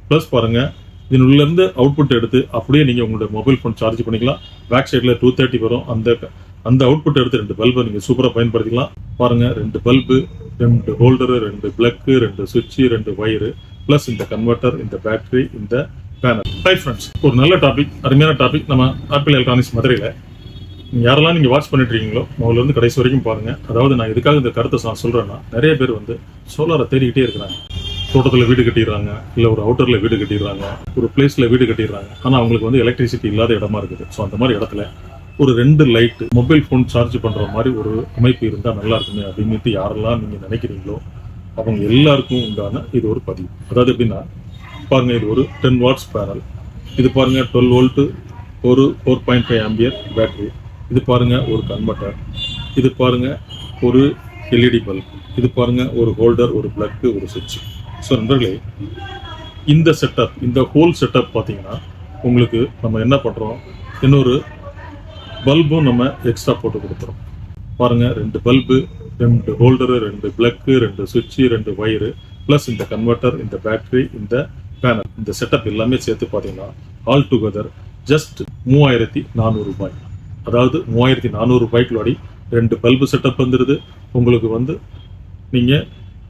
Plus பாருங்க, இதனுள்ள இருந்து output எடுத்து அப்படியே நீங்க உங்களுடைய மொபைல் ஃபோன் சார்ஜ் பண்ணிக்கலாம். பேக் சைடில் 230 வரும். அந்த அவுட்புட் எடுத்து 2 பல்பை நீங்க சூப்பராக பயன்படுத்திக்கலாம். பாருங்க, 2 பல்பு, 2 ஹோல்டரு, 2 பிளக்கு, 2 சுவிட்சு, 2 வயரு, பிளஸ் இந்த கன்வெர்ட்டர், இந்த பேட்டரி, இந்த பேனல். ரைட் ஃப்ரெண்ட்ஸ், ஒரு நல்ல டாபிக், அருமையான டாபிக் நம்ம ஆப்பிள் எலக்ட்ரானிக்ஸ் மதுரையில். யாரெல்லாம் நீங்கள் வாட்ச் பண்ணிட்டு இருக்கீங்களோ முதல்ல இருந்து கடைசி வரைக்கும் பாருங்க. அதாவது நான் இதுக்காக இந்த கருத்தை நான் சொல்றேன்னா, நிறைய பேர் வந்து சோலாரை தேடிக்கிட்டே இருக்கிறாங்க. தோட்டத்தில் வீடு கட்டிடுறாங்க, இல்லை ஒரு அவுட்டரில் வீடு கட்டிடுறாங்க, ஒரு பிளேஸில் வீடு கட்டிடுறாங்க. ஆனால் அவங்களுக்கு வந்து எலக்ட்ரிசிட்டி இல்லாத இடமா இருக்குது. ஸோ அந்த மாதிரி இடத்துல ஒரு 2 லைட்டு மொபைல் ஃபோன் சார்ஜ் பண்ணுற மாதிரி ஒரு அமைப்பு இருந்தால் நல்லா இருக்குமே அப்படின்ட்டு யாரெல்லாம் நீங்கள் நினைக்கிறீங்களோ அவங்க எல்லாருக்கும் உண்டான இது ஒரு பதிவு. அதாவது எப்படின்னா பாருங்க, இது ஒரு 10 வாட்ஸ் பேனல். இது பாருங்க 12 வோல்ட்டு, ஒரு 4.5 ஆம்பியர் பேட்டரி. இது பாருங்க ஒரு கன்வெர்ட்டர். இது பாருங்க ஒரு எல்இடி பல்ப். இது பாருங்க ஒரு ஹோல்டர், ஒரு பிளக்கு, ஒரு சுவிட்ச். ஸோ நண்பர்களே, இந்த செட்டப், இந்த ஹோல் செட்டப் பார்த்தீங்கன்னா உங்களுக்கு நம்ம என்ன பண்ணுறோம், இன்னொரு பல்பும் நம்ம எக்ஸ்ட்ரா போட்டு கொடுத்துறோம். பாருங்க, 2 பல்பு, 2 ஹோல்டரு, 2 பிளக்கு, 2 சுவிட்சு, 2 வயரு, பிளஸ் இந்த கன்வெர்ட்டர், இந்த பேட்டரி, இந்த பேனல். இந்த செட்டப் எல்லாமே சேர்த்து பார்த்தீங்கன்னா ஆல் டுகெதர் ஜஸ்ட் 3400 ரூபாய். அதாவது 3400 ரூபாய்க்குள்ளாடி 2 பல்பு செட்டப் வந்துடுது. உங்களுக்கு வந்து நீங்கள்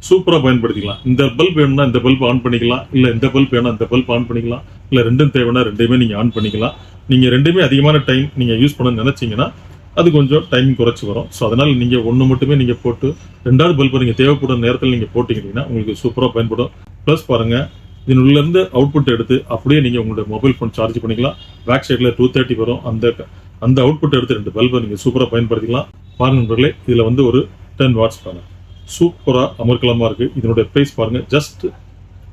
சூப்பராக பயன்படுத்திக்கலாம். இந்த பல்ப் வேணும்னா இந்த பல்ப் ஆன் பண்ணிக்கலாம், இல்லை இந்த பல்ப் வேணா இந்த பல்ப் ஆன் பண்ணிக்கலாம், இல்லை ரெண்டும் தேவைன்னா ரெண்டையுமே நீங்கள் ஆன் பண்ணிக்கலாம். நீங்கள் ரெண்டுமே அதிகமான டைம் நீங்கள் யூஸ் பண்ண நினச்சிங்கன்னா அது கொஞ்சம் டைம் குறைச்சி வரும். ஸோ அதனால் நீங்கள் ஒன்று மட்டுமே நீங்கள் போட்டு 2வது பல்பை நீங்கள் தேவைப்படும் நேரத்தில் நீங்கள் போட்டிங்கன்னா உங்களுக்கு சூப்பராக பயன்படும். ப்ளஸ் பாருங்கள், இதனுள்ளேருந்து அவுட்புட் எடுத்து அப்படியே நீங்கள் உங்களுடைய மொபைல் ஃபோன் சார்ஜ் பண்ணிக்கலாம். பேக் சைடில் 230 வரும். அந்த அவுட்புட் எடுத்து 2 பல்பை நீங்கள் சூப்பராக பயன்படுத்திக்கலாம். பாருங்க நண்பர்களே, இதில் வந்து ஒரு 10 வாட்ஸ் பேனல் சூப்பராக அமர்க்கலமாக இருக்குது. இதனுடைய ப்ரைஸ் பாருங்கள், ஜஸ்ட்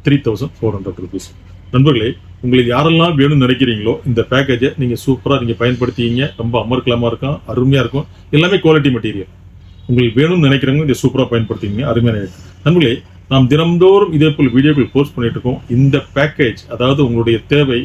3400 rupees. நண்பர்களே, உங்களுக்கு யாரெல்லாம் வேணும்னு நினைக்கிறீங்களோ இந்த பேக்கேஜை நீங்கள் சூப்பராக நீங்கள் பயன்படுத்திங்க. ரொம்ப அமர்க்கலமாக இருக்கும், அருமையாக இருக்கும். எல்லாமே குவாலிட்டி மெட்டீரியல். உங்களுக்கு வேணும்னு நினைக்கிறவங்க இதை சூப்பராக பயன்படுத்திங்க. அருமையான நண்பர்களே, நாம் தினம்தோறும் இதே போல் வீடியோக்கள் போஸ்ட் பண்ணிட்டு இருக்கோம். இந்த பேக்கேஜ், அதாவது உங்களுடைய தேவை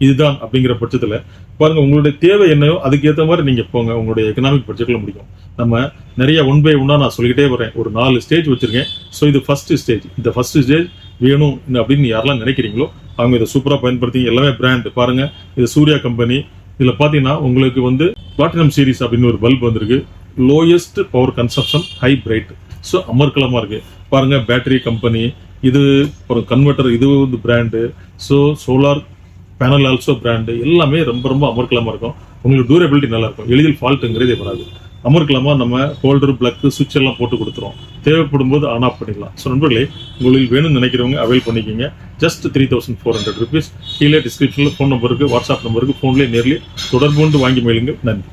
இதுதான் அப்படிங்கிற பட்சத்தில் பாருங்க, உங்களுடைய தேவை என்னவோ அதுக்கேற்ற மாதிரி நீங்கள் போங்க. உங்களுடைய எக்கனாமிக் பட்ஜெட்டில் முடியும். நம்ம நிறைய 1 by 1 நான் சொல்லிக்கிட்டே வரேன். ஒரு 4 ஸ்டேஜ் வச்சிருக்கேன். ஸோ இது ஃபர்ஸ்ட் ஸ்டேஜ். இந்த ஃபர்ஸ்ட் ஸ்டேஜ் வேணும் அப்படின்னு யாரெல்லாம் நினைக்கிறீங்களோ அவங்க இதை சூப்பராக பயன்படுத்தி. எல்லாமே பிராண்ட் பாருங்க, இது சூர்யா கம்பெனி. இதில் பார்த்தீங்கன்னா உங்களுக்கு வந்து பிளாட்டினம் சீரிஸ் அப்படின்னு ஒரு பல்ப் வந்திருக்கு. Lowest power consumption, high bright. So அமர்க்கலமாக இருக்கு பாருங்க. பேட்டரி கம்பெனி இது, ஒரு கன்வெர்ட்டர் இது வந்து brand. So solar panel also brand. எல்லாமே ரொம்ப ரொம்ப அமர்க்கலமாக இருக்கும். உங்களுக்கு டூரபிலிட்டி நல்லா இருக்கும். எளிதில் ஃபால்ட்டுங்கிறதே வராது. அமர்க்கலமாக நம்ம ஹோல்டர், பிளக்கு, சுவிட்ச் எல்லாம் போட்டு கொடுத்துரும். தேவைப்படும் போது ஆன் ஆஃப் பண்ணிக்கலாம். ஸோ நண்பர்களே, உங்களுக்கு வேணும்னு நினைக்கிறவங்க அவைல் பண்ணிக்கிங்க. Just 3400 rupees. கீழே டிஸ்கிரிப்ஷனில் ஃபோன் நம்பருக்கு, வாட்ஸ்அப் நம்பருக்கு ஃபோன்லேயே நேர்லேயே தொடர்பு கொண்டு வாங்கி மேலுங்க. நன்றி.